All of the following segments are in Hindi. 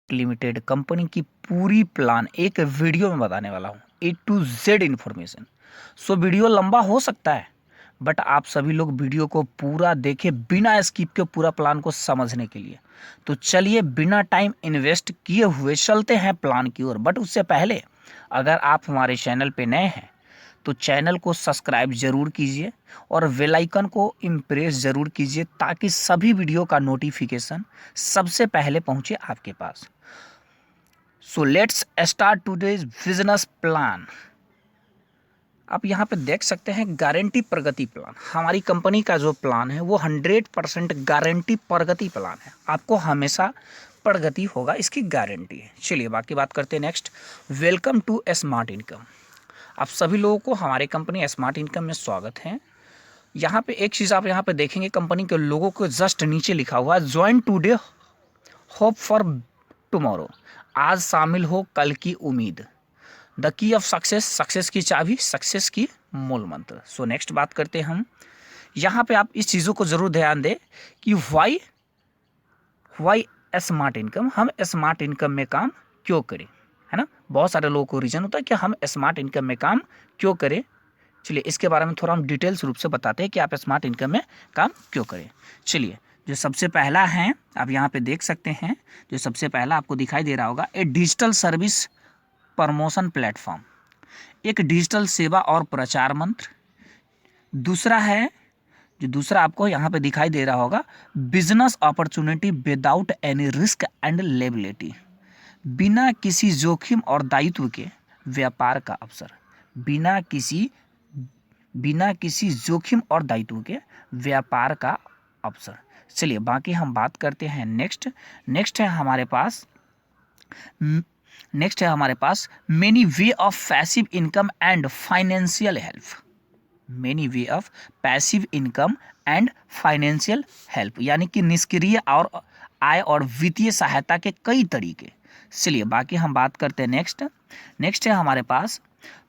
लिमिटेड कंपनी की पूरी प्लान एक वीडियो में बताने वाला हूँ, A to Z information. So video लंबा हो सकता है, बट आप सभी लोग वीडियो को पूरा देखें बिना स्किप के पूरा प्लान को समझने के लिए। तो चलिए बिना टाइम इन्वेस्ट किए हुए चलते हैं प्लान की ओर। बट उससे पहले अगर आप हमारे चैनल पे नए हैं तो चैनल को सब्सक्राइब ज़रूर कीजिए और बेल आइकन को इम्प्रेस ज़रूर कीजिए ताकि सभी वीडियो का नोटिफिकेशन सबसे पहले पहुंचे आपके पास। So let's start today's business plan. आप यहाँ पे देख सकते हैं गारंटी प्रगति प्लान। हमारी कंपनी का जो प्लान है वो 100% गारंटी प्रगति प्लान है। आपको हमेशा प्रगति होगा, इसकी गारंटी है। चलिए बाकी बात करते हैं next. Welcome to Smart Income. आप सभी लोगों को हमारे कंपनी स्मार्ट इनकम में स्वागत है। यहाँ पे एक चीज़ आप यहाँ पे देखेंगे, कंपनी के लोगों को जस्ट नीचे लिखा हुआ है join today hope for tomorrow. आज शामिल हो कल की उम्मीद। The key of success, success की चाबी, सक्सेस की मूल मंत्र। सो नेक्स्ट बात करते हैं हम। यहाँ पे आप इस चीज़ों को जरूर ध्यान दें कि वाई स्मार्ट इनकम, हम स्मार्ट इनकम में काम क्यों करें, है ना। बहुत सारे लोगों को रीजन होता है कि हम स्मार्ट इनकम में काम क्यों करें। चलिए इसके बारे में थोड़ा हम डिटेल्स रूप से बताते हैं कि आप स्मार्ट इनकम में काम क्यों करें। चलिए जो सबसे पहला है आप यहाँ पे देख सकते हैं, जो सबसे पहला आपको दिखाई दे रहा होगा, ए डिजिटल सर्विस प्रमोशन प्लेटफॉर्म, एक डिजिटल सेवा और प्रचार मंत्र। दूसरा है, जो दूसरा आपको यहाँ पे दिखाई दे रहा होगा, business opportunity without any risk and liability, बिना किसी जोखिम और दायित्व के व्यापार का अवसर। बिना किसी जोखिम और दायित्व के व्यापार का अवसर। चलिए बाकी हम बात करते हैं नेक्स्ट है हमारे पास many way of passive income and financial help. Many way of passive income and financial help, यानी कि निष्क्रिय और आय और वित्तीय सहायता के कई तरीके। चलिए बाकी हम बात करते हैं नेक्स्ट है हमारे पास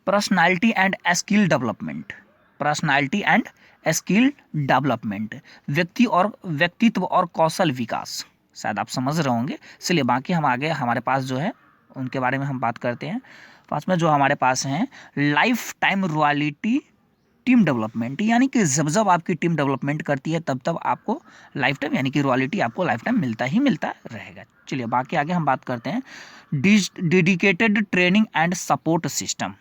personality and skill development. Personality and skill development, व्यक्तित्व और कौशल विकास। शायद आप समझ रहे होंगे। चलिए बाकी हम आगे हमारे पास जो है उनके बारे में हम बात करते हैं। पास में जो हमारे पास हैं life time royalty team development, यानी कि जब जब आपकी टीम डेवलपमेंट करती है तब तब आपको लाइफ टाइम यानी कि रॉयल्टी आपको लाइफ टाइम मिलता ही मिलता रहेगा। चलिए बाकी आगे हम बात करते हैं dedicated training and support system.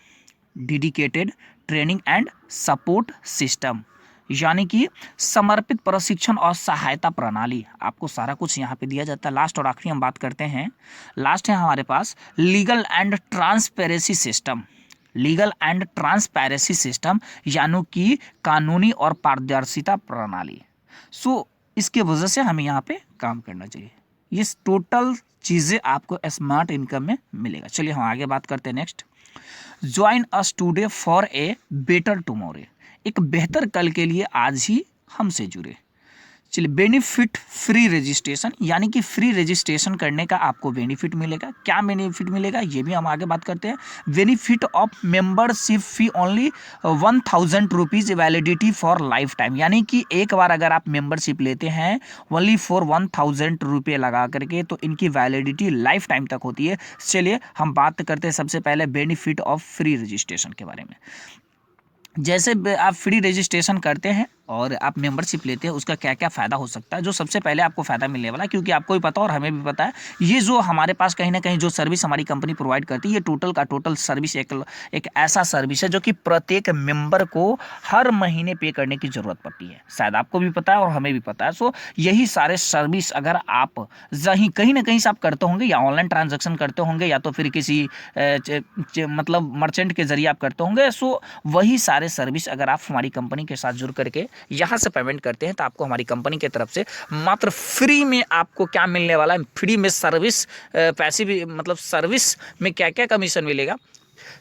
Dedicated training and support system, यानी कि समर्पित प्रशिक्षण और सहायता प्रणाली। आपको सारा कुछ यहाँ पे दिया जाता है। लास्ट और आखिरी हम बात करते हैं, लास्ट है हमारे पास legal and transparency system. Legal and transparency system यानी कि कानूनी और पारदर्शिता प्रणाली। सो इसके वजह से हमें यहाँ पे काम करना चाहिए। ये टोटल चीज़ें आपको स्मार्ट इनकम में मिलेगा। चलिए हम आगे बात करते हैं next. Join us today for a better tomorrow, एक बेहतर कल के लिए आज ही हमसे जुड़े। चलिए बेनिफिट फ्री रजिस्ट्रेशन, यानी कि फ्री रजिस्ट्रेशन करने का आपको बेनिफिट मिलेगा। क्या बेनिफिट मिलेगा ये भी हम आगे बात करते हैं। Benefit of membership fee only 1000 rupees, validity for life time, यानी कि एक बार अगर आप मेंबरशिप लेते हैं ओनली फॉर 1000 रुपये लगा करके तो इनकी वैलिडिटी लाइफ टाइम तक होती है। चलिए हम बात करते हैं सबसे पहले बेनिफिट ऑफ फ्री रजिस्ट्रेशन के बारे में। जैसे आप फ्री रजिस्ट्रेशन करते हैं और आप मेंबरशिप लेते हैं, उसका क्या क्या फ़ायदा हो सकता है। जो सबसे पहले आपको फ़ायदा मिलने वाला है, क्योंकि आपको भी पता और हमें भी पता है, ये जो हमारे पास कहीं ना कहीं जो सर्विस हमारी कंपनी प्रोवाइड करती है, ये टोटल का टोटल सर्विस एक ऐसा सर्विस है जो कि प्रत्येक मेंबर को हर महीने पे करने की ज़रूरत पड़ती है। शायद आपको भी पता है और हमें भी पता है। सो यही सारे सर्विस अगर आप कहीं ना कहीं से आप करते होंगे, या ऑनलाइन ट्रांजेक्शन करते होंगे, या तो फिर किसी मतलब मर्चेंट के जरिए आप करते होंगे। सो वही सारे सर्विस अगर आप हमारी कंपनी के साथ जुड़ करके यहाँ से पेमेंट करते हैं तो आपको हमारी कंपनी की तरफ से मात्र फ्री में आपको क्या मिलने वाला है। फ्री में सर्विस, पैसिव मतलब सर्विस में क्या क्या कमीशन मिलेगा।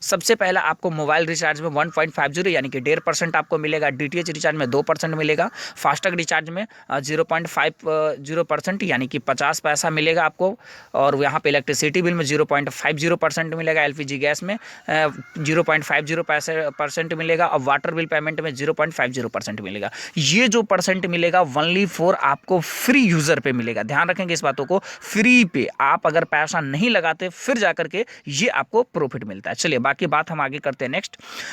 सबसे पहला आपको मोबाइल रिचार्ज में 1.50 यानी कि 1.5% आपको मिलेगा, DTH रिचार्ज में 2% मिलेगा, फास्टैग रिचार्ज में 0.50% यानी कि 50 पैसा मिलेगा आपको, और यहाँ पे इलेक्ट्रिसिटी बिल में 0.50% मिलेगा, LPG गैस में 0.50% मिलेगा, और वाटर बिल पेमेंट में 0.50% मिलेगा। ये जो परसेंट मिलेगा ओनली फॉर आपको फ्री यूज़र पे मिलेगा, ध्यान रखेंगे इस बातों को। फ्री पे आप अगर पैसा नहीं लगाते फिर जाकर के ये आपको प्रॉफिट मिलता है। चलिए बाकी बात हम आगे करते हैं।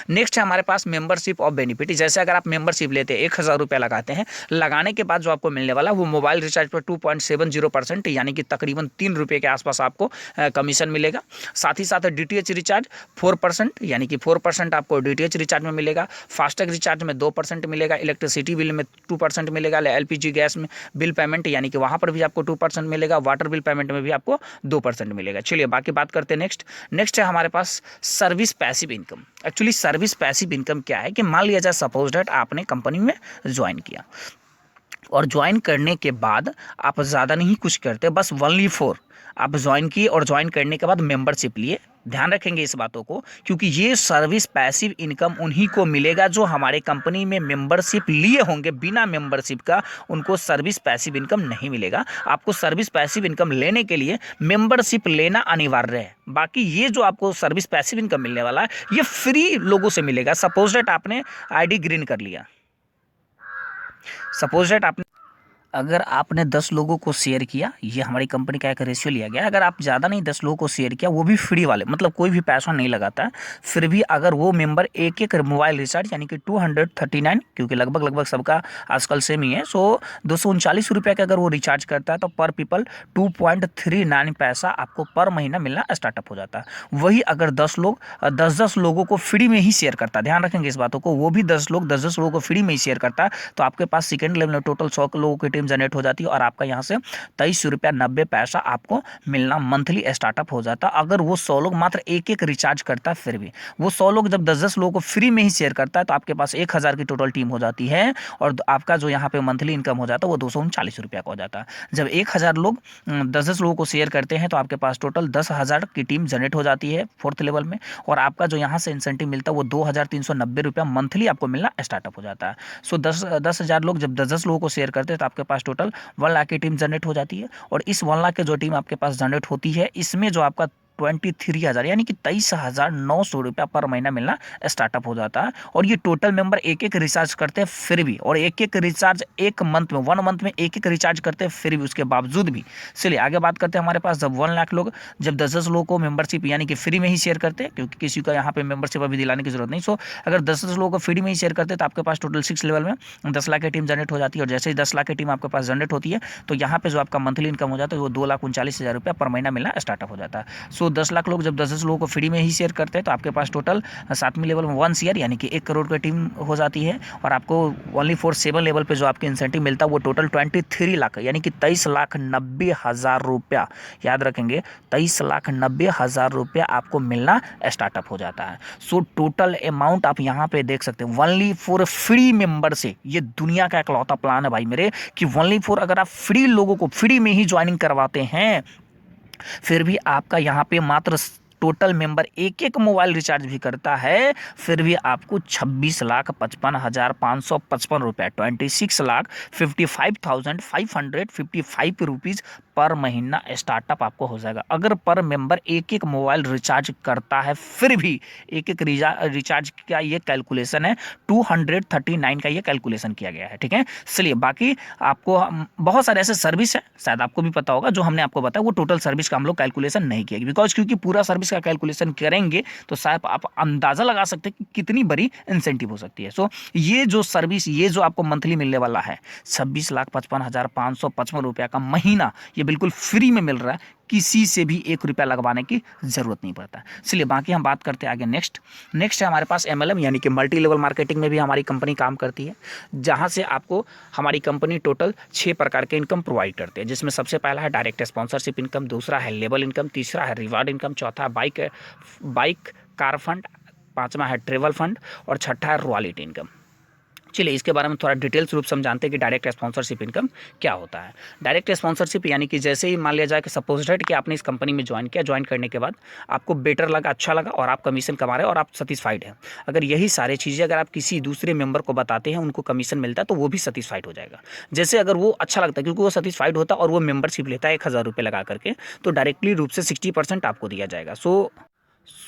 नेक्स्ट है हमारे पास मेंबरशिप ऑफ बेनिफिट। जैसे अगर आप मेंबरशिप लेते हैं 1000 रुपया लगाते हैं, लगाने के बाद जो आपको मिलने वाला वो मोबाइल रिचार्ज पर 2.70% यानी कि तकरीबन 3 रुपये के आसपास आपको कमीशन मिलेगा। साथ ही साथ DTH रिचार्ज 4% यानी कि 4% आपको DTH रिचार्ज में मिलेगा, फास्टैग रिचार्ज में 2% मिलेगा, इलेक्ट्रिसिटी बिल में 2% मिलेगा, LPG गैस में बिल पेमेंट यानी कि वहाँ पर भी आपको 2% मिलेगा, वाटर बिल पेमेंट में भी आपको 2% मिलेगा। चलिए बाकी बात करते हैं। नेक्स्ट है हमारे पास service passive income. Actually service passive income क्या है कि मान लिया जाए सपोज दैट आपने कंपनी में ज्वाइन किया, और ज्वाइन करने के बाद आप ज़्यादा नहीं कुछ करते, बस ओनली फॉर आप ज्वाइन किए और ज्वाइन करने के बाद मेंबरशिप लिए। ध्यान रखेंगे इस बातों को, क्योंकि ये सर्विस पैसिव इनकम उन्हीं को मिलेगा जो हमारे कंपनी में मेंबरशिप लिए होंगे। बिना मेंबरशिप का उनको सर्विस पैसिव इनकम नहीं मिलेगा। आपको सर्विस पैसिव इनकम लेने के लिए मेंबरशिप लेना अनिवार्य है। बाकी ये जो आपको सर्विस पैसिव इनकम मिलने वाला है ये फ्री लोगों से मिलेगा। सपोज दैट आपने ID ग्रीन कर लिया, सपोज दैट आपने अगर आपने 10 लोगों को शेयर किया, ये हमारी कंपनी का एक रेशियो लिया गया है, अगर आप ज़्यादा नहीं 10 लोगों को शेयर किया, वो भी फ्री वाले, मतलब कोई भी पैसा नहीं लगाता है, फिर भी अगर वो मेंबर एक एक मोबाइल रिचार्ज यानी कि 239, क्योंकि लगभग सबका आजकल सेम ही है, सो 239 रुपये का अगर वो रिचार्ज करता है तो पर पीपल 2.39 पैसा आपको पर महीना मिलना स्टार्टअप हो जाता है। वही अगर 10 लोग 10 लोगों को फ्री में ही शेयर करता है, ध्यान रखेंगे इस बातों को, वो भी 10 लोगों को फ्री में ही शेयर करता है, तो आपके पास सेकेंड लेवल में टोटल 100 लोगों की टीम जनरेट हो जाती है, और आपका यहाँ से 23 रुपया 90 पैसा आपको मिलना मंथली स्टार्टअप हो जाता है। अगर वो 100 लोग मात्र एक एक रिचार्ज करता है, फिर भी वो 100 लोग जब 10 लोगों को फ्री में ही शेयर करता है, तो आपके पास 1000 की टोटल टीम हो जाती है, और आपका जो यहाँ पे मंथली इनकम हो जाता है वो 239 रुपया का हो जाता है। जब 1000 लोग 10 लोगों को शेयर करते हैं तो आपके पास टोटल 10,000 की टीम जनरेट हो जाती है फोर्थ लेवल में, और आपका जो यहाँ से इंसेंटिव मिलता है वो 2390 रुपया मंथली आपको मिलना स्टार्टअप हो जाता है। सो 10,000 लोग जब 10 लोगों को शेयर करते हैं तो आपके पास टोटल 1 लाख की टीम जनरेट हो जाती है, और इस 1 लाख की जो टीम आपके पास जनरेट होती है, इसमें जो आपका 23,000 यानी कि 23,900 रुपया पर महीना मिलना स्टार्टअप हो जाता है। और ये टोटल मेंबर एक एक रिचार्ज करते हैं फिर भी, और एक एक रिचार्ज एक मंथ में 1 मंथ में एक एक रिचार्ज करते हैं फिर भी, उसके बावजूद भी। चलिए आगे बात करते हैं। हमारे पास जब 1 लाख लोग जब 10 लोगों को मेंबरशिप यानी कि फ्री में ही शेयर करते हैं, क्योंकि किसी का यहाँ पे मेंबरशिप अभी दिलाने की जरूरत नहीं, सो अगर 10 लोगों को फ्री में ही शेयर करते हैं तो आपके पास टोटल 6 लेवल में 10 लाख की टीम जनरेट हो जाती है, और जैसे ही 10 लाख की टीम आपके पास जनरेट होती है तो यहाँ पे जो आपका मंथली इनकम हो जाता है वो 2,39,000 रुपया पर महीना मिलना स्टार्टअप हो जाता है। सो 10 लाख लोग जब 10 लोगों को फ्री में ही शेयर करते हैं तो आपके पास टोटल 7वें लेवल में 1 शेयर यानी कि 1 करोड़ की टीम हो जाती है, और आपको ओनली फॉर 7 लेवल पे जो आपके इंसेंटिव मिलता है वो टोटल 23 लाख यानी कि 23,90,000 रुपया, याद रखेंगे 23,90,000 रुपया आपको मिलना स्टार्टअप हो जाता है। सो टोटल अमाउंट आप यहाँ पे देख सकते हैं ओनली फॉर फ्री मेंबर से। ये दुनिया का इकलौता प्लान है भाई मेरे, कि ओनली फॉर अगर आप फ्री लोगों को फ्री में ही ज्वाइनिंग करवाते हैं, फिर भी आपका यहाँ पे मात्र टोटल मेंबर एक एक मोबाइल रिचार्ज भी करता है, फिर भी आपको 26,55,555 रुपया 26,55,555 रुपीज़ पर महीना स्टार्टअप आपको हो जाएगा। अगर पर मेंबर एक एक मोबाइल रिचार्ज करता है, फिर भी एक एक रिचार्ज का ये कैलकुलेशन है, 239 का ये कैलकुलेशन किया गया है। ठीक है, चलिए बाकी आपको बहुत सारे ऐसे सर्विस है, शायद आपको भी पता होगा, जो हमने आपको बताया वो टोटल सर्विस का हम लोग कैलकुलेशन नहीं किया, बिकॉज क्योंकि पूरा सर्विस का कैलकुलेशन करेंगे तो शायद आप अंदाजा लगा सकते हैं कि कितनी बड़ी इंसेंटिव हो सकती है। सो ये जो सर्विस, ये जो आपको मंथली मिलने वाला है 26,55,555 रुपया का महीना, ये बिल्कुल फ्री में मिल रहा है, किसी से भी 1 रुपया लगवाने की जरूरत नहीं पड़ता। चलिए बाकी हम बात करते हैं आगे। नेक्स्ट है हमारे पास MLM यानी कि मल्टी लेवल मार्केटिंग में भी हमारी कंपनी काम करती है, जहां से आपको हमारी कंपनी टोटल 6 प्रकार के इनकम प्रोवाइड करते हैं, जिसमें सबसे पहला है डायरेक्ट स्पॉन्सरशिप इनकम, दूसरा है लेबल इनकम, तीसरा है रिवार्ड इनकम, चौथा बाइक कार फंड, पांचवा है ट्रेवल फंड, और छठा है रॉयल्टी इनकम। चलिए इसके बारे में थोड़ा डिटेल्स रूप से हम जानते हैं कि डायरेक्ट स्पॉन्सरशिप इनकम क्या होता है। डायरेक्ट स्पॉन्सरशिप यानी कि जैसे ही मान लिया जाए कि सपोज दैट कि आपने इस कंपनी में ज्वाइन किया, ज्वाइन करने के बाद आपको बेटर लगा, अच्छा लगा और आप कमीशन कमा रहे हैं और आप सेटिस्फाइड हैं। अगर यही सारी चीज़ें अगर आप किसी दूसरे मेंबर को बताते हैं, उनको कमीशन मिलता है, तो वो भी सेटिस्फाइड हो जाएगा। जैसे अगर वो अच्छा लगता है क्योंकि वो सेटिस्फाइड होता है और वो मेंबरशिप लेता है 1,000 रुपये लगा करके, तो डायरेक्टली रूप से 60% आपको दिया जाएगा। सो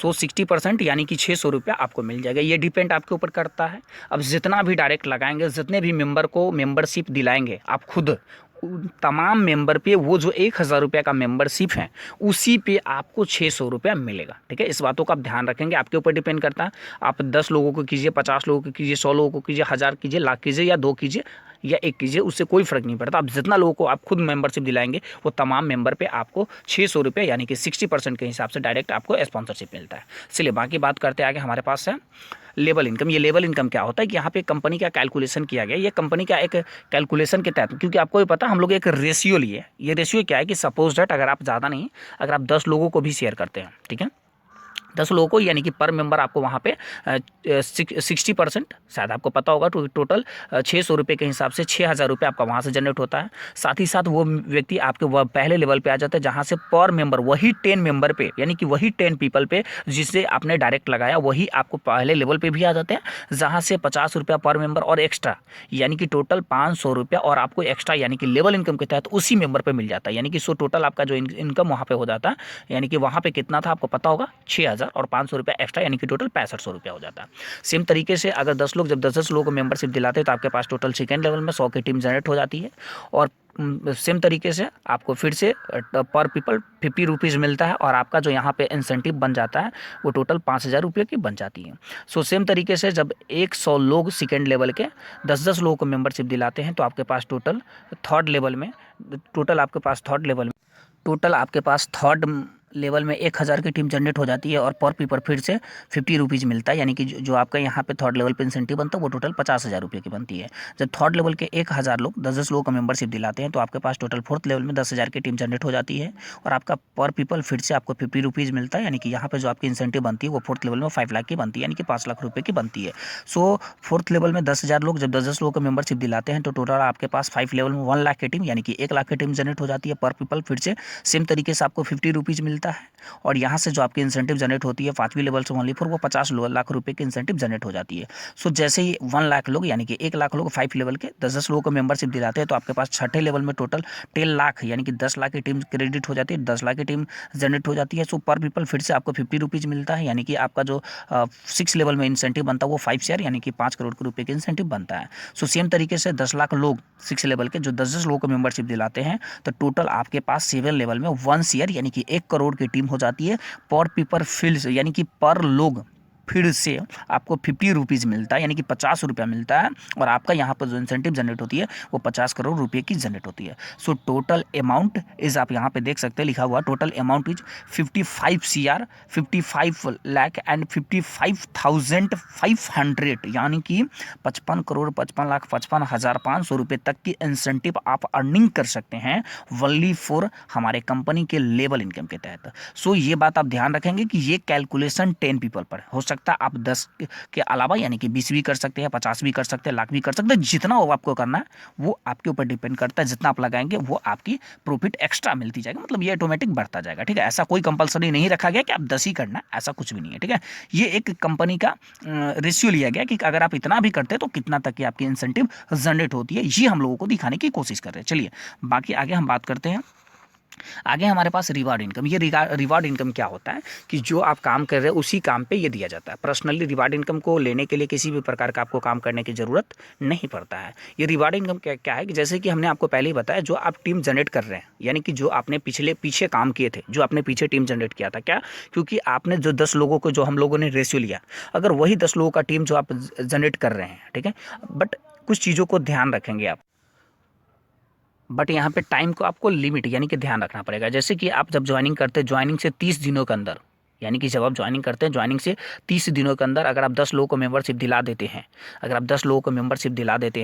60% यानी कि 600 रुपया आपको मिल जाएगा। ये डिपेंड आपके ऊपर करता है। अब जितना भी डायरेक्ट लगाएंगे, जितने भी मेंबर को मेंबरशिप दिलाएंगे आप खुद, उन तमाम मेंबर पे वो जो 1,000 रुपये का मेंबरशिप है उसी पे आपको 600 रुपया मिलेगा। ठीक है, इस बातों का आप ध्यान रखेंगे। आपके ऊपर डिपेंड करता है, आप 10 लोगों को कीजिए, 50 लोगों को कीजिए, 100 लोगों को कीजिए, 1000 कीजिए, लाख कीजिए या 2 कीजिए या 1 कीजिए, उससे कोई फर्क नहीं पड़ता। आप जितना लोगों को आप खुद मेंबरशिप दिलाएंगे वो तमाम मेंबर पे आपको 600 रुपये यानी कि 60% के हिसाब से डायरेक्ट आपको स्पॉन्सरशिप मिलता है। चलिए बाकी बात करते हैं आगे। हमारे पास है लेवल इनकम। ये लेवल इनकम क्या होता है कि यहाँ पे कंपनी का कैलकुलेशन किया गया। ये कंपनी का एक कैलकुलेशन के तहत, क्योंकि आपको भी पता हम लोग एक रेशियो लिए। ये रेशियो क्या है कि सपोज दैट अगर आप ज़्यादा नहीं, अगर आप 10 लोगों को भी शेयर करते हैं, ठीक है, 10 लोगों को, यानी कि पर मेंबर आपको वहाँ पे 60%, शायद आपको पता होगा, तो टोटल 600 रुपये के हिसाब से 6,000 रुपये आपका वहाँ से जनरेट होता है। साथ ही साथ वो व्यक्ति आपके वह पहले लेवल पे आ जाता है जहाँ से पर मेंबर वही 10 मेंबर पे, यानी कि वही 10 पीपल पे जिससे आपने डायरेक्ट लगाया, वही आपको पहले लेवल पे भी आ जाते हैं, जहाँ से 50 रुपया पर मेंबर और एक्स्ट्रा, यानी कि टोटल 500 रुपया और आपको एक्स्ट्रा, यानी कि लेवल इनकम के तहत उसी मेंबर पे मिल जाता है। यानी कि सो टोटल आपका जो इनकम वहाँ पे हो जाता है, यानी कि वहाँ पे कितना था आपको पता होगा, 6,000 और 500 रुपया एक्स्ट्रा, यानी कि टोटल 6500 रुपया हो जाता है। सेम तरीके से अगर 10 लोग, जब 10-10 लोगों को मेंबरशिप दिलाते हैं तो आपके पास टोटल सेकेंड लेवल में 100 की टीम जनरेट हो जाती है। और सेम तरीके से आपको फिर से पर पीपल 50 रुपीज़ मिलता है और आपका जो यहाँ पे इंसेंटिव बन जाता है वो टोटल 5,000 रुपये की बन जाती है। सो सेम तरीके से जब 100 लोग सेकेंड लेवल के 10-10 लोगों को मेंबरशिप दिलाते हैं तो आपके पास टोटल थर्ड लेवल में, थर्ड लेवल में 1,000 की टीम जनरेट हो जाती है और पर पीपल फिर से 50 रुपीज़ मिलता है। यानी कि जो आपका यहाँ पे थर्ड लेवल पे इंसेंटिव बनता है वो टोटल 50,000 रुपये की बनती है। जब थर्ड लेवल के 1,000 लोग 10-10 लोगों को मेंबरशिप दिलाते हैं तो आपके पास टोटल फोर्थ लेवल में 10,000 की टीम जनरेट हो जाती है और आपका पर पीपल फिर से आपको 50 रुपीज़ मिलता है। यानी कि यहाँ पर जो आपकी इंसेंटिव बनती है वो फोर्थ लेवल में 5 लाख की बनती है, यानी कि 5 लाख रुपये की बनती है। सो फोर्थ लेवल में 10,000 लोग जब 10-10 लोगों को मेंबरशिप दिलाते हैं तो टोटल आपके पास 5 लेवल में 1 लाख की टीम, यानी कि 1 लाख की टीम जनरेट हो जाती है पर पीपल फिर से। सेम तरीके से आपको 50 रुपीज़ मिलता है और यहाँ से जो आपकी इंसेंटिव जनरेट होती है 5वीं लेवल से ओनली फॉर वो 50 लाख रुपए की इंसेंटिव जनरेट हो जाती है। सो जैसे ही 1 लाख लोग, यानी कि 1 लाख लोग 5 लेवल के 10-10 लोगों को मेंबरशिप दिलाते हैं तो आपके पास छठे लेवल में टोटल 10 लाख, यानी कि 10 लाख की टीम क्रेडिट हो जाती है, 10 लाख की टीम जनरेट हो जाती है। सो पर पीपल फिर से आपको 50 रुपीज़ मिलता है, यानी कि आपका जो 6 लेवल में इंसेंटिव बनता है वो 5 शेयर, यानी कि 5 करोड़ के रुपये के इंसेंटिव बनता है। सो सेम तरीके से 10 लाख लोग 6 लेवल के जो 10-10 लोगों को मेंबरशिप दिलाते हैं तो टोटल आपके पास 7 लेवल में 1 शेयर, यानी कि 1 करोड़ की टीम हो जाती है। पर पीपर फील्ड, यानी कि पर लोग फिर से आपको 50 रुपीज़ मिलता है, यानी कि 50 रुपया मिलता है और आपका यहाँ पर जो इंसेंटिव जनरेट होती है वो 50 करोड़ रुपये की जनरेट होती है। सो टोटल अमाउंट इज, आप यहाँ पे देख सकते हैं लिखा हुआ, total amount is 55 CR 55 lakh and 55,500, यानी कि 55 करोड़ 55 लाख 55,500 रुपये तक की इंसेंटिव आप अर्निंग कर सकते हैं वनली फॉर हमारे कंपनी के लेवल इनकम के तहत। सो ये बात आप ध्यान रखेंगे कि ये कैलकुलेशन 10 पीपल पर हो सकता है। आप 10 के अलावा यानी कि 20 भी कर सकते हैं, 50 भी कर सकते हैं, लाख भी कर सकते हैं। जितना वो आपको करना है वो आपके ऊपर डिपेंड करता है। जितना आप लगाएंगे वो आपकी प्रॉफिट एक्स्ट्रा मिलती जाएगी, मतलब ये ऑटोमेटिक बढ़ता जाएगा। ठीक है, ऐसा कोई कंपलसरी नहीं रखा गया कि आप 10 ही करना, ऐसा कुछ भी नहीं है। ठीक है, ये एक कंपनी का रेशियो लिया गया कि अगर आप इतना भी करते हैं तो कितना तक की आपकी इंसेंटिव जनरेट होती है, ये हम लोगों को दिखाने की कोशिश कर रहे हैं। चलिए बाकी आगे हम बात करते हैं। आगे हमारे पास रिवार्ड इनकम। ये रिवार्ड इनकम क्या होता है कि जो आप काम कर रहे हैं उसी काम पे ये दिया जाता है। पर्सनली रिवार्ड इनकम को लेने के लिए किसी भी प्रकार का आपको काम करने की ज़रूरत नहीं पड़ता है। ये रिवार्ड इनकम क्या है कि जैसे कि हमने आपको पहले ही बताया, जो आप टीम जनरेट कर रहे हैं, यानी कि जो आपने पीछे काम किए थे, जो आपने पीछे टीम जनरेट किया था, क्या क्योंकि आपने जो 10 लोगों को जो हम लोगों ने रेशियो लिया, अगर वही 10 लोगों का टीम जो आप जनरेट कर रहे हैं, ठीक है, बट कुछ चीज़ों को ध्यान रखेंगे आप, बट यहाँ पे टाइम को आपको लिमिट यानी कि ध्यान रखना पड़ेगा। जैसे कि आप जब ज्वाइनिंग करते हैं, ज्वाइनिंग से 30 दिनों के अंदर, यानी कि जब आप ज्वाइनिंग करते हैं ज्वाइनिंग से 30 दिनों के अंदर अगर आप 10 लोगों को मेंबरशिप दिला देते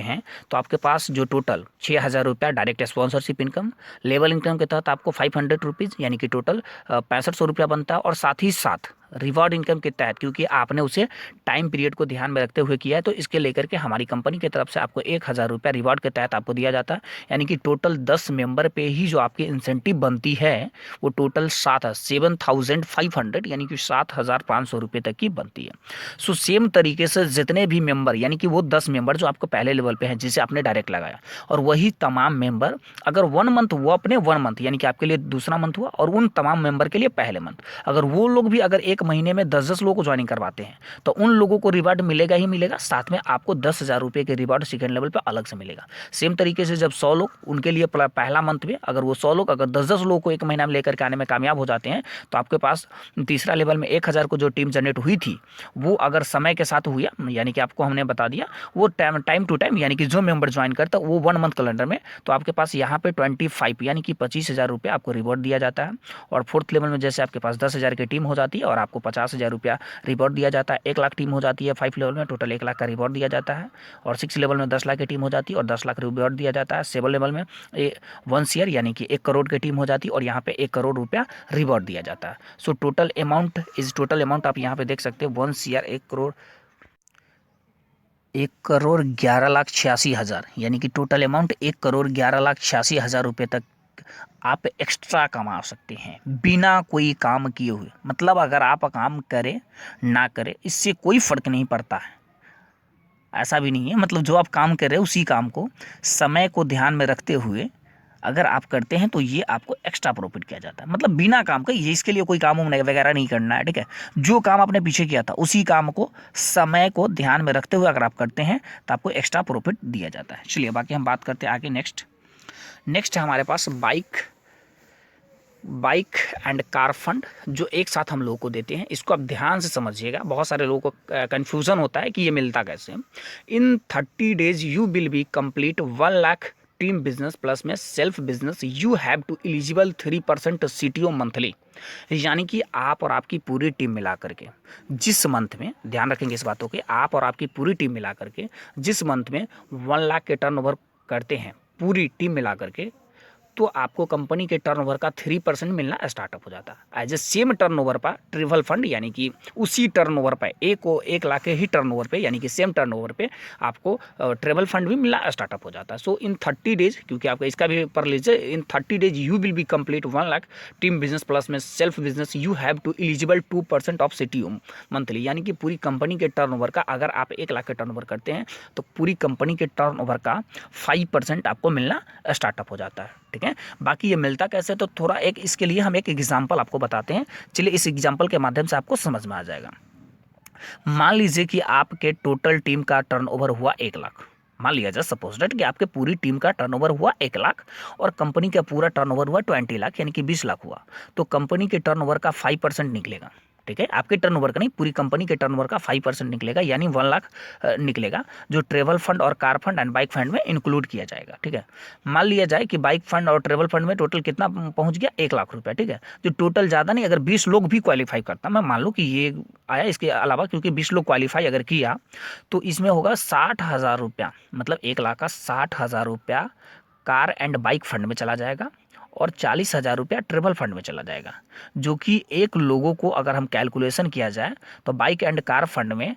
हैं, तो आपके पास जो टोटल 6,000 रुपया direct sponsorship income, level income के तहत आपको 500 रुपीज़ यानी कि टोटल 6500 रुपया बनता है। और साथ ही साथ रिवॉर्ड इनकम के तहत, क्योंकि आपने उसे टाइम पीरियड को ध्यान में रखते हुए किया है, तो इसके लेकर के हमारी कंपनी की तरफ से आपको 1,000 रुपया रिवॉर्ड के तहत आपको दिया जाता है। यानी कि टोटल 10 मेंबर पे ही जो आपकी इंसेंटिव बनती है वो टोटल 7,500 यानी कि 7,500 रुपये तक की बनती है। सो सेम तरीके से जितने भी मेंबर, यानी कि वो 10 मेंबर जो आपको पहले लेवल पे हैं जिसे आपने डायरेक्ट लगाया, और वही तमाम मेंबर अगर 1 मंथ वो अपने 1 मंथ यानी कि आपके लिए दूसरा मंथ हुआ, और उन तमाम मेंबर के लिए पहले मंथ, अगर वो लोग भी अगर एक महीने में 10-10 लोगों को ज्वाइनिंग करवाते हैं तो उन लोगों को रिवार्ड मिलेगा ही मिलेगा, साथ में आपको 10,000 रुपये के रिवार्ड सेकेंड लेवल पर अलग से मिलेगा। सेम तरीके से जब 100 लोग उनके लिए पहला मंथ में, अगर वो 100 लोग अगर 10-10 लोगों को एक महीना में लेकर के आने में कामयाब हो जाते हैं तो आपके पास तीसरा लेवल में 1,000 को जो टीम जनरेट हुई थी वो अगर समय के साथ हुआ, यानी कि आपको हमने बता दिया वो टाइम टू टाइम, यानी कि जो मेंबर ज्वाइन करता है वो 1 मंथ कैलेंडर में, तो आपके पास यहाँ पे 25 यानी कि 25,000 रुपये आपको रिवॉर्ड दिया जाता है। और फोर्थ लेवल में जैसे आपके पास 10,000 की टीम हो जाती है और आपको 50,000 रुपया रिवॉर्ड दिया जाता है। 1 लाख टीम हो जाती है 5 लेवल में, टोटल 1 लाख का रिवॉर्ड दिया जाता है। और 6 लेवल में 10 लाख की टीम हो जाती है और 10 लाख रिवॉर्ड दिया जाता है। 7 लेवल में 1 ईयर यानी कि 1 करोड़ की टीम हो जाती है और यहाँ पे 1 करोड़ रुपया रिवॉर्ड दिया जाता है। सो टोटल अमाउंट आप यहाँ पे देख सकते हैं 1 ईयर 1,11,86,000 यानी कि टोटल अमाउंट 1,11,86,000 रुपये तक आप एक्स्ट्रा कमा सकते हैं बिना कोई काम किए हुए। मतलब अगर आप काम करें ना करें इससे कोई फर्क नहीं पड़ता है, ऐसा भी नहीं है। मतलब जो आप काम कर रहे हैं उसी काम को समय को ध्यान में रखते हुए अगर आप करते हैं तो ये आपको एक्स्ट्रा प्रॉफिट किया जाता है। मतलब बिना काम के, ये इसके लिए कोई काम वगैरह नहीं करना है, ठीक है। जो काम आपने पीछे किया था उसी काम को समय को ध्यान में रखते हुए अगर आप करते हैं तो आपको एक्स्ट्रा प्रॉफिट दिया जाता है। चलिए बाकी हम बात करते हैं आगे। नेक्स्ट है हमारे पास बाइक एंड कार फंड, जो एक साथ हम लोगों को देते हैं। इसको आप ध्यान से समझिएगा, बहुत सारे लोगों को कन्फ्यूज़न होता है कि ये मिलता कैसे। In 30 days you will be complete 1 lakh team business plus में self business, you have to eligible 3% CTO monthly. यानी कि आप और आपकी पूरी टीम मिला करके जिस मंथ में, ध्यान रखेंगे इस बातों के, आप और आपकी पूरी टीम मिला करके जिस मंथ में 1 लाख के टर्नओवर करते हैं पूरी टीम मिला करके, तो आपको कंपनी के टर्नओवर का 3% मिलना स्टार्टअप हो जाता है। एज ए सेम टर्नओवर पर ट्रिपल फंड, यानी कि उसी टर्नओवर पर 1 लाख के ही टर्नओवर पे, यानी कि सेम टर्नओवर पे आपको ट्रेवल फंड भी मिलना स्टार्टअप हो जाता है। सो इन 30 डेज, क्योंकि आपका इसका भी पर लीजिए, in 30 days you will be complete 1 lakh team business plus में self business, you have to eligible 2% of CTO monthly. यानी कि पूरी कंपनी के टर्नओवर का, अगर आप 1 लाख के टर्नओवर करते हैं तो पूरी कंपनी के टर्नओवर का 5% आपको मिलना स्टार्टअप हो जाता है, ठीक है। बाकी ये मिलता कैसे, तो थोड़ा एक इसके लिए हम एक एग्जांपल आपको बताते हैं। चलिए इस एग्जांपल के माध्यम से आपको समझ में आ जाएगा। मान लीजिए कि आपके टोटल टीम का टर्नओवर हुआ 1 लाख। मान लिया जाए सपोज डेट कि आपके पूरी टीम का टर्नओवर हुआ 1 लाख और कंपनी का पूरा टर्नओवर हुआ 20 लाख, यानी कि 20 लाख हुआ। तो कंपनी के टर्नओवर का 5% निकलेगा, ठीक है। आपके टर्नओवर का नहीं, पूरी कंपनी के टर्नओवर का 5% निकलेगा, यानी 1 लाख निकलेगा, जो ट्रेवल फंड और car fund and bike fund में इंक्लूड किया जाएगा, ठीक है। मान लिया जाए कि बाइक फंड और ट्रेवल फंड में टोटल कितना पहुंच गया, 1 लाख रुपया, ठीक है। जो टोटल ज़्यादा नहीं, अगर 20 लोग भी क्वालिफाई करता, मैं मान लो कि ये आया, इसके अलावा क्योंकि 20 लोग क्वालिफाई अगर किया तो इसमें होगा 60,000 रुपया, मतलब 1 लाख का 60,000 रुपया कार एंड बाइक फंड में चला जाएगा और 40,000 रुपया ट्रेवल फंड में चला जाएगा। जो कि एक लोगों को अगर हम कैलकुलेशन किया जाए तो बाइक एंड कार फंड में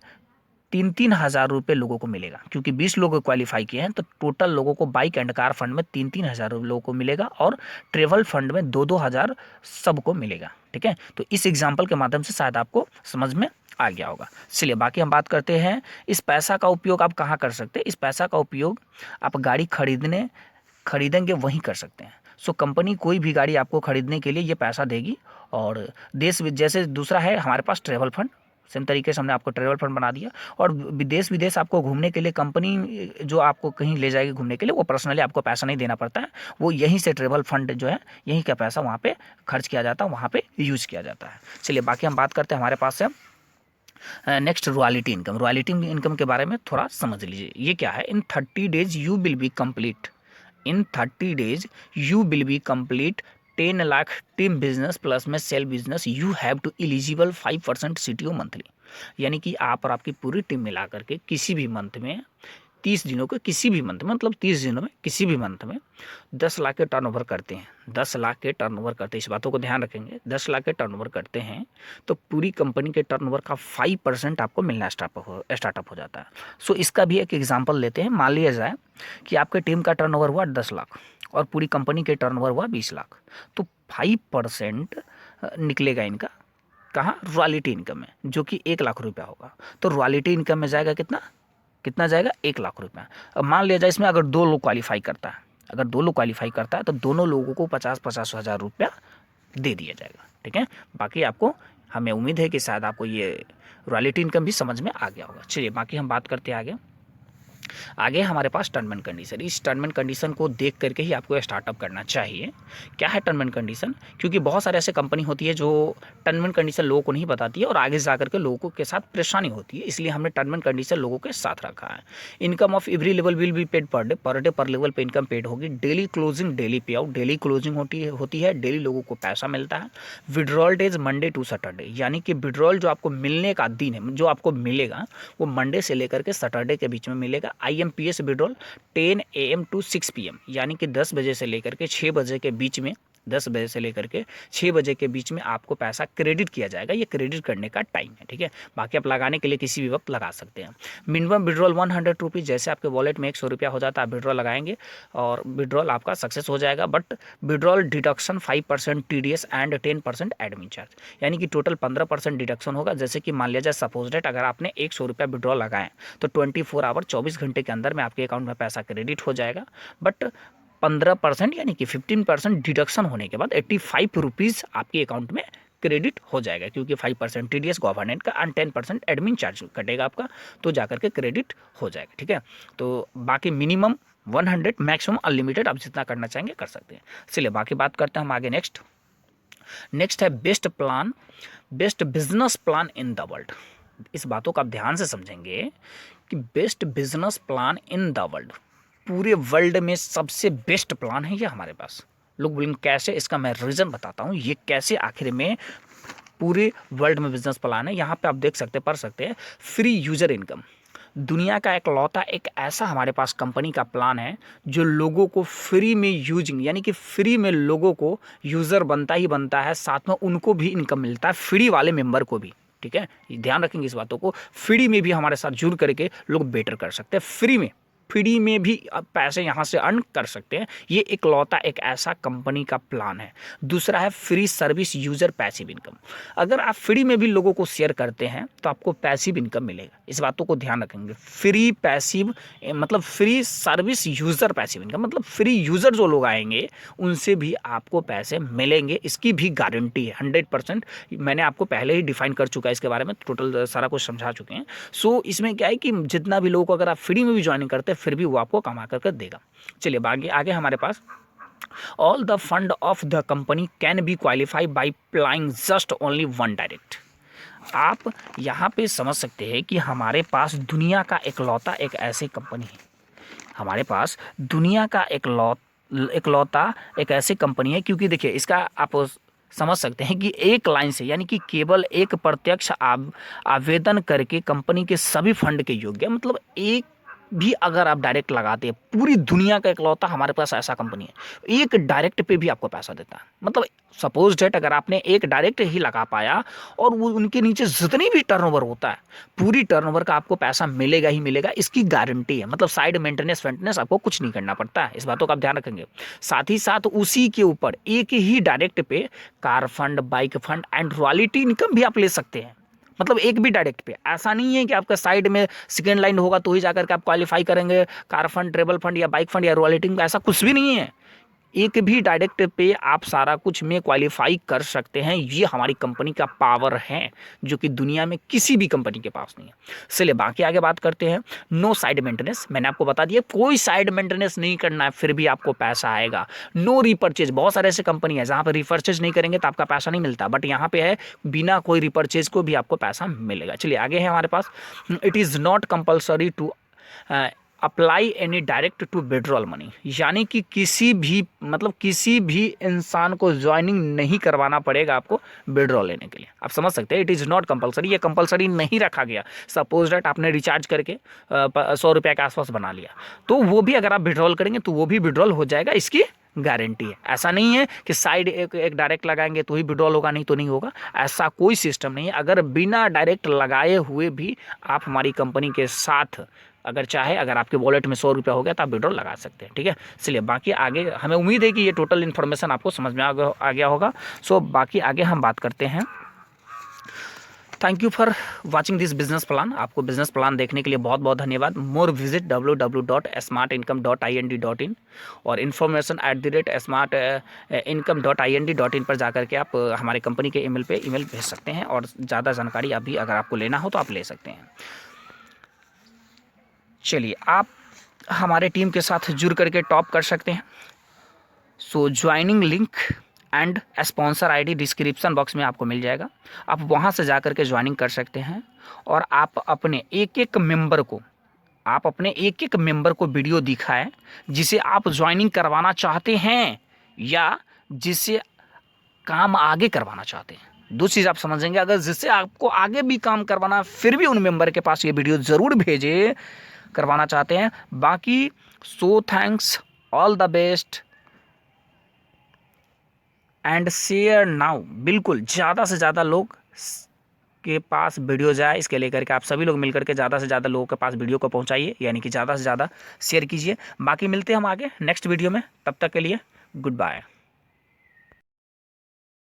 3,000 रुपये लोगों को मिलेगा, क्योंकि 20 लोग क्वालिफाई किए हैं तो टोटल लोगों को बाइक एंड कार फंड में 3,000 लोगों को मिलेगा और ट्रेवल फंड में 2,000 सबको मिलेगा, ठीक है। तो इस एग्जाम्पल के माध्यम से शायद आपको समझ में आ गया होगा। चलिए बाकी हम बात करते हैं इस पैसा का उपयोग आप कहाँ कर सकते हैं। इस पैसा का उपयोग आप गाड़ी खरीदेंगे वहीं कर सकते हैं। सो कंपनी कोई भी गाड़ी आपको खरीदने के लिए ये पैसा देगी। और जैसे दूसरा है हमारे पास ट्रेवल फंड, सेम तरीके से हमने आपको ट्रेवल फंड बना दिया। और विदेश आपको घूमने के लिए कंपनी जो आपको कहीं ले जाएगी घूमने के लिए, वो पर्सनली आपको पैसा नहीं देना पड़ता है, वो यहीं से ट्रेवल फंड जो है यहीं का पैसा वहाँ पे खर्च किया जाता है, वहाँ पे यूज किया जाता है। चलिए बाकी हम बात करते हैं हमारे पास है next royalty income. Royalty income के बारे में थोड़ा समझ लीजिए, ये क्या है। In 30 days you will be complete 10 lakh team business plus में sell business, you have to eligible 5% CTO monthly. यानी कि आप और आपकी पूरी टीम मिला करके किसी भी मंथ में 30 दिनों के किसी भी मंथ में, मतलब 30 दिनों में किसी भी मंथ में 10 लाख के टर्नओवर करते हैं, 10 लाख के टर्नओवर करते हैं, इस बातों को ध्यान रखेंगे, 10 लाख के टर्नओवर करते हैं तो पूरी कंपनी के टर्नओवर का 5% आपको मिलना स्टार्टअप हो जाता है। सो इसका भी एक एग्जांपल लेते हैं। मान लिया जाए कि आपके टीम का टर्नओवर हुआ 10 लाख और पूरी कंपनी के टर्नओवर हुआ 20 लाख, तो 5% निकलेगा इनका कहाँ, रॉयल्टी इनकम में, जो कि 1 लाख रुपया होगा। तो रॉयल्टी इनकम में जाएगा कितना जाएगा, 1 लाख रुपया। अब मान लिया जाए इसमें अगर 2 लोग क्वालिफाई करता है, अगर 2 लोग क्वालिफाई करता है तो दोनों लोगों को 50-50 हज़ार रुपया दे दिया जाएगा। ठीक है, बाकी आपको, हमें उम्मीद है कि शायद आपको ये रॉयल्टी इनकम भी समझ में आ गया होगा। चलिए बाकी हम बात करते हैं आगे हमारे पास टर्म एंड कंडीशन। इस टर्म एंड कंडीशन को देख करके ही आपको स्टार्टअप करना चाहिए। क्या है टर्म एंड कंडीशन, क्योंकि बहुत सारे ऐसे कंपनी होती है जो टर्म एंड कंडीशन लोगों को नहीं बताती है और आगे जा करके लोगों के साथ परेशानी होती है, इसलिए हमने टर्म एंड कंडीशन लोगों के साथ रखा है। Income of every level will be paid per day per level पे इनकम पेड होगी। Daily closing daily pay out, daily closing होती है, डेली लोगों को पैसा मिलता है। Withdrawal days Monday to Saturday, यानी कि विड्रॉल जो आपको मिलने का दिन है, जो आपको मिलेगा वो मंडे से लेकर के सैटरडे के बीच में मिलेगा। IMPS withdrawal 10 AM to 6 PM, यानी कि 10 बजे से लेकर के 6 बजे के बीच में, 10 बजे से लेकर के 6 बजे के बीच में आपको पैसा क्रेडिट किया जाएगा। ये क्रेडिट करने का टाइम है। ठीक है, बाकी आप लगाने के लिए किसी भी वक्त लगा सकते हैं। मिनिमम विड्रॉल 100 रुपीज़, जैसे आपके वॉलेट में 100 रुपया हो जाता है, आप विड्रॉल लगाएंगे और विड्रॉल आपका सक्सेस हो जाएगा। But withdrawal deduction 5% TDS and 10% admin charge, यानी कि टोटल 15% डिडक्शन होगा। जैसे कि मान लिया जाए सपोज डेट अगर आपने 100 रुपया विड्रॉल लगाएं तो 24 आवर 24 घंटे के अंदर में आपके अकाउंट में पैसा क्रेडिट हो जाएगा। बट 15% यानी कि 15% डिडक्शन होने के बाद 85 रुपीज़ आपके अकाउंट में क्रेडिट हो जाएगा, क्योंकि 5% TDS गवर्नमेंट का एंड 10% एडमिन चार्ज कटेगा आपका, तो जाकर के क्रेडिट हो जाएगा। ठीक है, तो बाकी मिनिमम 100, मैक्सिमम अनलिमिटेड, आप जितना करना चाहेंगे कर सकते हैं। चलिए बाकी बात करते हैं हम आगे। नेक्स्ट है best business plan in the world. इस बातों का आप ध्यान से समझेंगे कि best business plan in the world, पूरे वर्ल्ड में सबसे बेस्ट प्लान है ये हमारे पास। लोग बोलेंगे कैसे, इसका मैं रीज़न बताता हूँ ये कैसे आखिर में पूरे वर्ल्ड में बिजनेस प्लान है। यहाँ पे आप देख सकते पढ़ सकते हैं, फ्री यूजर इनकम। दुनिया का इकलौता एक ऐसा हमारे पास कंपनी का प्लान है जो लोगों को फ्री में यूजिंग, यानी कि फ्री में लोगों को यूज़र बनता ही बनता है, साथ में उनको भी इनकम मिलता है, फ्री वाले मेंबर को भी। ठीक है, ध्यान रखेंगे इस बातों को, फ्री में भी हमारे साथ जुड़ करके लोग बेटर कर सकते हैं, फ्री में भी आप पैसे यहाँ से अर्न कर सकते हैं। ये इकलौता एक ऐसा कंपनी का प्लान है। दूसरा है free service user passive income. अगर आप फ्री में भी लोगों को शेयर करते हैं तो आपको पैसिव इनकम मिलेगा, इस बातों को ध्यान रखेंगे। फ्री पैसिव मतलब free service user passive income, मतलब फ्री यूजर जो लोग आएंगे उनसे भी आपको पैसे मिलेंगे, इसकी भी गारंटी है 100%। मैंने आपको पहले ही डिफाइन कर चुका है इसके बारे में, टोटल सारा कुछ समझा चुके हैं। सो इसमें क्या है कि जितना भी लोगों को अगर आप फ्री में भी ज्वाइनिंग करते हैं फिर भी वो आपको कमा कर देगा। चलिए आगे हमारे पास all the fund of the company can be qualify by applying just only one direct. आप यहाँ पे समझ सकते हैं कि हमारे पास दुनिया का इकलौता एक ऐसी कंपनी है, हमारे पास दुनिया का इकलौता एक ऐसी कंपनी है, क्योंकि देखिए इसका आप समझ सकते हैं कि एक लाइन से, यानी कि केवल एक प्रत्यक्ष आवेदन करके कंपनी के सभी फंड के योग्य, मतलब एक भी अगर आप डायरेक्ट लगाते हैं, पूरी दुनिया का इकलौता हमारे पास ऐसा कंपनी है, एक डायरेक्ट पे भी आपको पैसा देता है। मतलब सपोज डेट अगर आपने एक डायरेक्ट ही लगा पाया और वो उनके नीचे जितनी भी टर्नओवर होता है पूरी टर्नओवर का आपको पैसा मिलेगा ही मिलेगा, इसकी गारंटी है। मतलब साइड मेंटेनेंस आपको कुछ नहीं करना पड़ता है, इस बातों का आप ध्यान रखेंगे। साथ ही साथ उसी के ऊपर एक ही डायरेक्ट पे car fund, bike fund and royalty income भी आप ले सकते हैं। मतलब एक भी डायरेक्ट पे, ऐसा नहीं है कि आपका साइड में सेकेंड लाइन होगा तो ही जाकर के आप क्वालिफाई करेंगे कार फंड, ट्रेवल फंड या बाइक फंड या रॉयल्टी, ऐसा कुछ भी नहीं है। एक भी डायरेक्ट पे आप सारा कुछ में क्वालिफाई कर सकते हैं। ये हमारी कंपनी का पावर है जो कि दुनिया में किसी भी कंपनी के पास नहीं है। चलिए बाकी आगे बात करते हैं। नो साइड मेंटेनेंस, मैंने आपको बता दिया कोई साइड मेंटेनेंस नहीं करना है, फिर भी आपको पैसा आएगा। नो रिपर्चेज, बहुत सारे ऐसे कंपनी है जहाँ पर रिपर्चेज नहीं करेंगे तो आपका पैसा नहीं मिलता, बट यहाँ पे है बिना कोई रिपर्चेज को भी आपको पैसा मिलेगा। चलिए आगे है हमारे पास, it is not compulsory to apply any direct to withdrawal money, यानी कि किसी भी इंसान को ज्वाइनिंग नहीं करवाना पड़ेगा आपको विड्रॉल लेने के लिए। आप समझ सकते हैं, इट इज़ नॉट कंपलसरी, ये कंपलसरी नहीं रखा गया। सपोज दैट आपने रिचार्ज करके 100 रुपये के आसपास बना लिया, तो वो भी अगर आप विड्रॉल करेंगे तो वो भी विड्रॉल हो जाएगा, इसकी गारंटी है। ऐसा नहीं है कि साइड एक डायरेक्ट लगाएंगे तो ही विड्रॉल होगा, नहीं तो नहीं होगा, ऐसा कोई सिस्टम नहीं है। अगर बिना डायरेक्ट लगाए हुए भी आप हमारी कंपनी के साथ अगर आपके वॉलेट में 100 रुपया हो गया तो आप विड्रॉल लगा सकते हैं, ठीक है। इसलिए बाकी आगे हमें उम्मीद है कि ये टोटल इन्फॉर्मेशन आपको समझ में आ गया होगा। सो बाकी आगे हम बात करते हैं। Thank you for watching this business plan. आपको बिजनेस प्लान देखने के लिए बहुत बहुत धन्यवाद। मोर विजिट www.smartincome.ind.in और information@smartincome.ind.in पर जाकर के आप हमारे कंपनी के ईमेल पे ईमेल भेज सकते हैं और ज़्यादा जानकारी अभी अगर आपको लेना हो तो आप ले सकते हैं। चलिए, आप हमारे टीम के साथ जुड़ करके टॉप कर सकते हैं। So joining link and sponsor ID description box में आपको मिल जाएगा, आप वहां से जाकर के ज्वाइनिंग कर सकते हैं। और आप अपने एक एक मेंबर को वीडियो दिखाएं जिसे आप ज्वाइनिंग करवाना चाहते हैं या जिसे काम आगे करवाना चाहते हैं। दो चीज़ आप समझेंगे, अगर जिससे आपको आगे भी काम करवाना फिर भी उन मेंबर के पास ये वीडियो ज़रूर भेजें करवाना चाहते हैं। बाकी so thanks, all the best and share now. बिल्कुल ज़्यादा से ज़्यादा लोग के पास वीडियो जाए, इसके लेकर के आप सभी लोग मिलकर के ज़्यादा से ज़्यादा लोगों के पास वीडियो को पहुंचाइए, यानी कि ज़्यादा से ज़्यादा शेयर कीजिए। बाकी मिलते हैं हम आगे नेक्स्ट वीडियो में, तब तक के लिए गुड बाय।